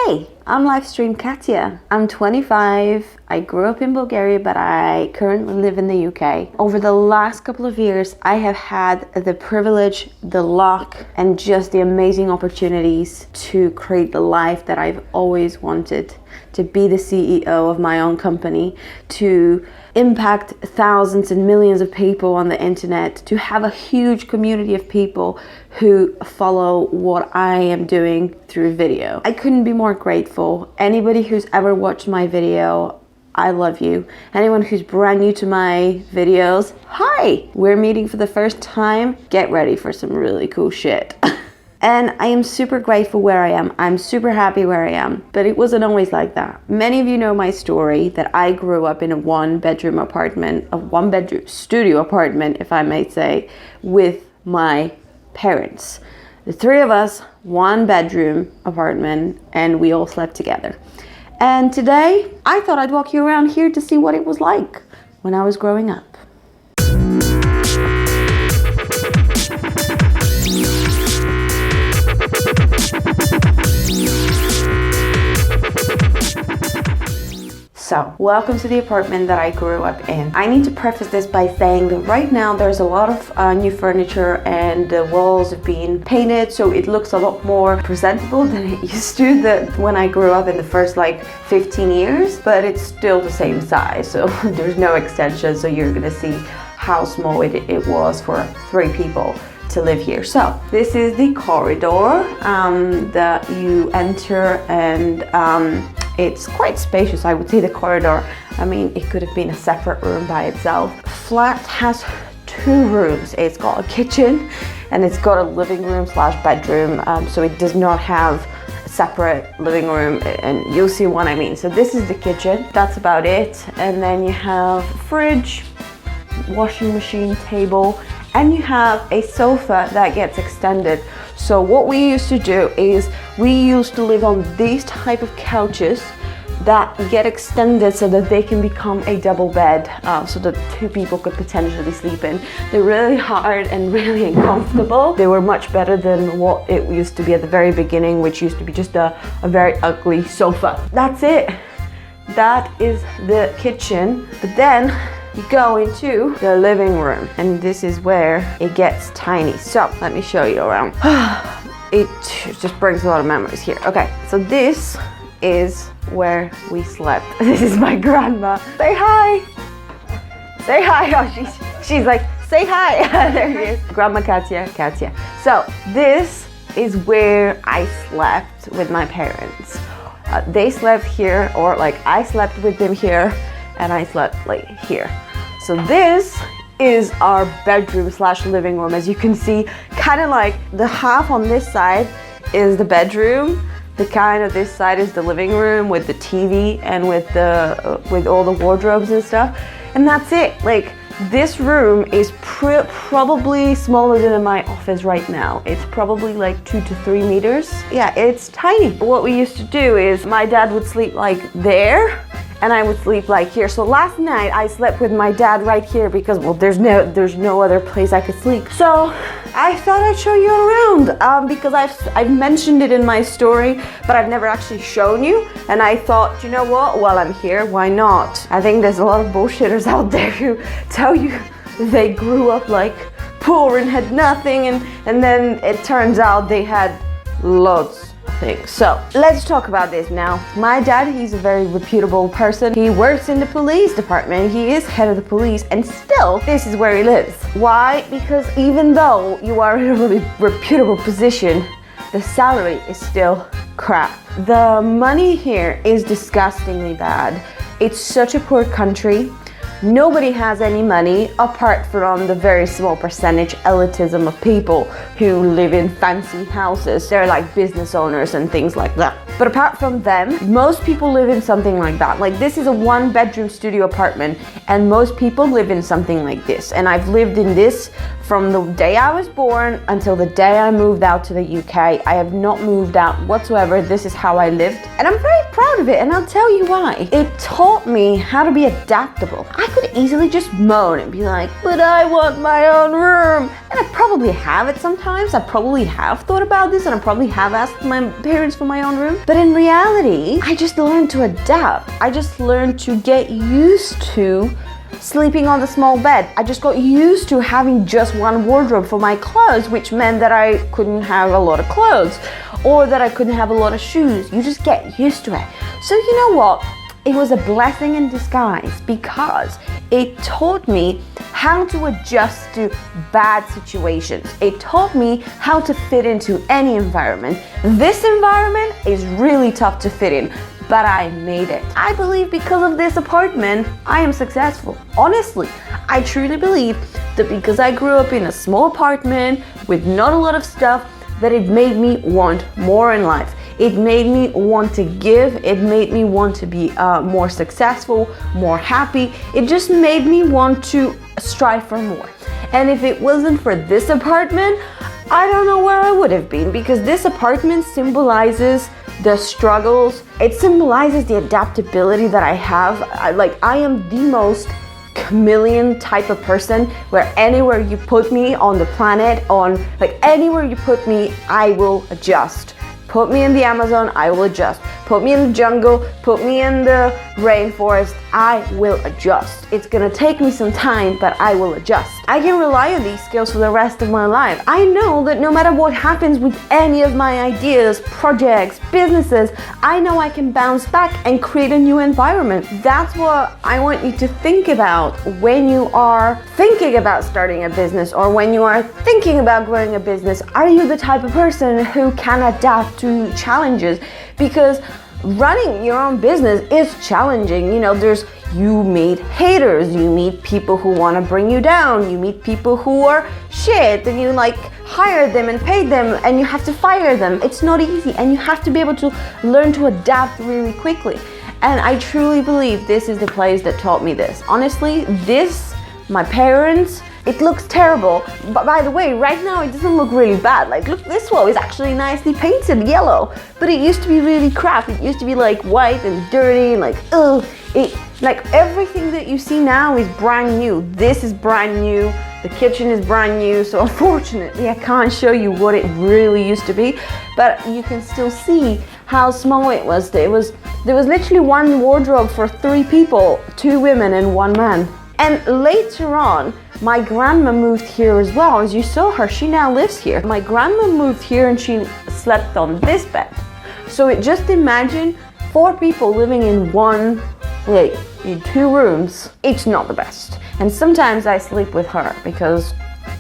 Hey, I'm Livestream Katya. I'm 25. I grew up in Bulgaria, but I currently live in the UK. Over the last couple of years, I have had the privilege, the luck, and just the amazing opportunities to create the life that I've always wanted, to be the CEO of my own company, to impact thousands and millions of people on the internet, to have a huge community of people who follow what I am doing through video. I couldn't be more grateful. Anybody who's ever watched my video, I love you. Anyone who's brand new to my videos, hi! We're meeting for the first time. Get ready for some really cool shit. And I am super grateful where I am. I'm super happy where I am, but it wasn't always like that. Many of you know my story, that I grew up in a one-bedroom apartment, a one-bedroom studio apartment, if I may say, with my parents. The three of us, one-bedroom apartment, and we all slept together. And today, I thought I'd walk you around here to see what it was like when I was growing up. So, welcome to the apartment that I grew up in. I need to preface this by saying that right now there's a lot of new furniture and the walls have been painted, so it looks a lot more presentable than it used to when I grew up in the first 15 years, but it's still the same size, so there's no extension, so you're gonna see how small it was for 3 people to live here. So this is the corridor that you enter, and it's quite spacious. I would say the corridor, I mean, it could have been a separate room by itself. Flat has 2 rooms. It's got a kitchen and it's got a living room / bedroom, so it does not have a separate living room, and you'll see what I mean. So this is the kitchen, that's about it. And then you have fridge, washing machine, table, and you have a sofa that gets extended. So what we used to do is we used to live on these type of couches that get extended so that they can become a double bed, so that 2 people could potentially sleep in. They're really hard and really uncomfortable. They were much better than what it used to be at the very beginning, which used to be just a very ugly sofa. That's it. That is the kitchen. But then you go into the living room, and this is where it gets tiny. So let me show you around. It just brings a lot of memories here. Okay, so this is where we slept. This is my grandma. Say hi. Say hi. Oh, she's like, say hi. There it is. Grandma Katya. So this is where I slept with my parents. They slept here, or I slept with them here, and I slept here. So this is our bedroom / living room. As you can see, kind of the half on this side is the bedroom. The kind of this side is the living room with the TV and with all the wardrobes and stuff. And that's it. This room is probably smaller than my office right now. It's probably 2 to 3 meters. Yeah, it's tiny. What we used to do is my dad would sleep there, and I would sleep here. So last night I slept with my dad right here because, well, there's no other place I could sleep. So I thought I'd show you around because I've mentioned it in my story, but I've never actually shown you. And I thought, you know what? While I'm here, why not? I think there's a lot of bullshitters out there who tell you they grew up poor and had nothing, and then it turns out they had loads. So let's talk about this now. My dad, he's a very reputable person. He works in the police department. He is head of the police, and still this is where he lives. Why? Because even though you are in a really reputable position, the salary is still crap. The money here is disgustingly bad. It's such a poor country. Nobody has any money apart from the very small percentage elitism of people who live in fancy houses. They're business owners and things like that. But apart from them, most people live in something like that. This is a 1-bedroom studio apartment, and most people live in something like this. And I've lived in this from the day I was born until the day I moved out to the UK. I have not moved out whatsoever. This is how I lived, and I'm very proud proud of it, and I'll tell you why. It taught me how to be adaptable. I could easily just moan and be like, but I want my own room. And I probably have it sometimes. I probably have thought about this, and I probably have asked my parents for my own room. But in reality, I just learned to adapt. I just learned to get used to sleeping on the small bed. I just got used to having just one wardrobe for my clothes, which meant that I couldn't have a lot of clothes or that I couldn't have a lot of shoes. You just get used to it. So you know what? It was a blessing in disguise because it taught me how to adjust to bad situations. It taught me how to fit into any environment. This environment is really tough to fit in, but I made it. I believe because of this apartment, I am successful. Honestly, I truly believe that because I grew up in a small apartment with not a lot of stuff, that it made me want more in life. It made me want to give. It made me want to be more successful, more happy. It just made me want to strive for more. And if it wasn't for this apartment, I don't know where I would have been, because this apartment symbolizes the struggles. It symbolizes the adaptability that I have. I am the most chameleon type of person, where anywhere you put me on the planet, anywhere you put me, I will adjust. Put me in the Amazon, I will adjust. Put me in the jungle, put me in the rainforest, I will adjust. It's gonna take me some time, but I will adjust. I can rely on these skills for the rest of my life. I know that no matter what happens with any of my ideas, projects, businesses, I know I can bounce back and create a new environment. That's what I want you to think about when you are thinking about starting a business, or when you are thinking about growing a business. Are you the type of person who can adapt to challenges? Because running your own business is challenging. You meet haters, you meet people who want to bring you down, you meet people who are shit, and you hire them and pay them, and you have to fire them. It's not easy, and you have to be able to learn to adapt really quickly. And I truly believe this is the place that taught me this. Honestly, my parents, it looks terrible, but by the way, right now it doesn't look really bad. Look, this wall is actually nicely painted yellow, but it used to be really crap. It used to be white and dirty, everything that you see now is brand new. This is brand new. The kitchen is brand new. So unfortunately, I can't show you what it really used to be, but you can still see how small it was. There was literally one wardrobe for 3 people, 2 women and 1 man. And later on, my grandma moved here as well. As you saw her, she now lives here. My grandma moved here and she slept on this bed. So just imagine 4 people living in in 2 rooms. It's not the best. And sometimes I sleep with her because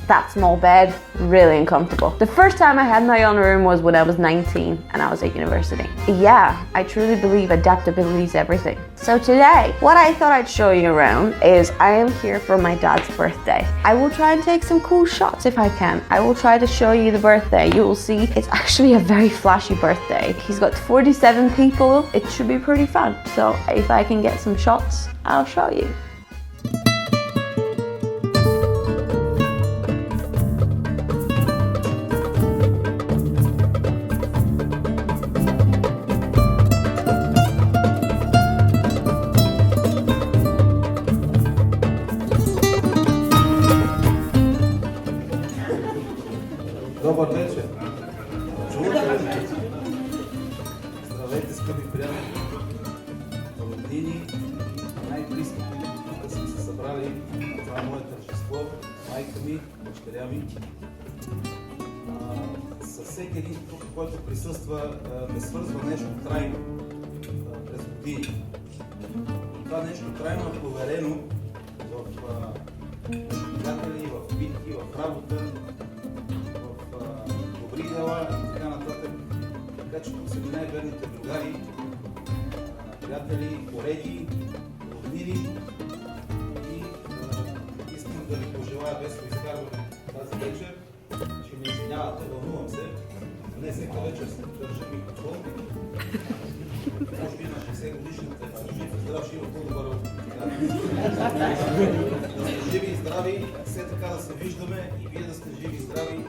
that small bed, really uncomfortable. The first time I had my own room was when I was 19 and I was at university. Yeah, I truly believe adaptability is everything. So today, what I thought I'd show you around is I am here for my dad's birthday. I will try and take some cool shots if I can. I will try to show you the birthday. You will see it's actually a very flashy birthday. He's got 47 people. It should be pretty fun. So if I can get some shots, I'll show you. Добър вечер! Чувате ли? Здравейте, скъпи приятели, роднини, най-близки, да сме се събрали на това мое тържество, майка ми, дъщеря ми. Със всеки един тук, който присъства, ме свързва нещо трайно през години. Това нещо трайно е поверено в приятели, в битки, в работа, добри дела и така нататък. Така че тук са ми най-верните другари, приятели, колеги, роднини и искам да ви пожелая весело изкарване тази вечер. Ще ме извинявате, вълнувам се. Не всека вечер се държа микрофон. Може би на 60 годишната жив и здрав ще има по-добър от така. Да сте живи и здрави, все така да се виждаме и вие да сте живи и здрави.